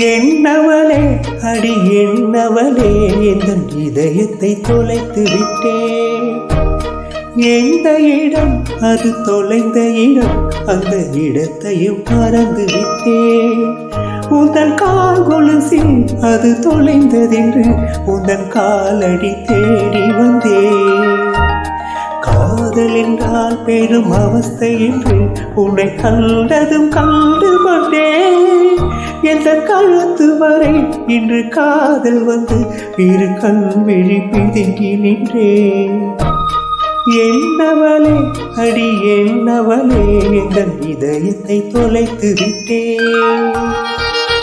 என்னவளே அடி என்னவளே எந்தன் இதயத்தை தொலைத்து விட்டேன். எந்த இடம் அது தொலைந்த இடம், அந்த இடத்தையும் மறந்து விட்டேன். உந்தன் கால் கொலுசில் அது தொலைந்ததென்று உந்தன் காலடி தேடி வந்தேன். காதல் என்றால் பெரும் அவஸ்தை என்று உன்னை கண்டதும் கண்டு கொண்டேன். எந்த கழுத்து வரை இன்று காதல் வந்து இரு கண் விழி பிதுங்கி நின்றேன். என்னவளே அடி என்னவளே எங்கள் இதயத்தை தொலைத்து விட்டேன்.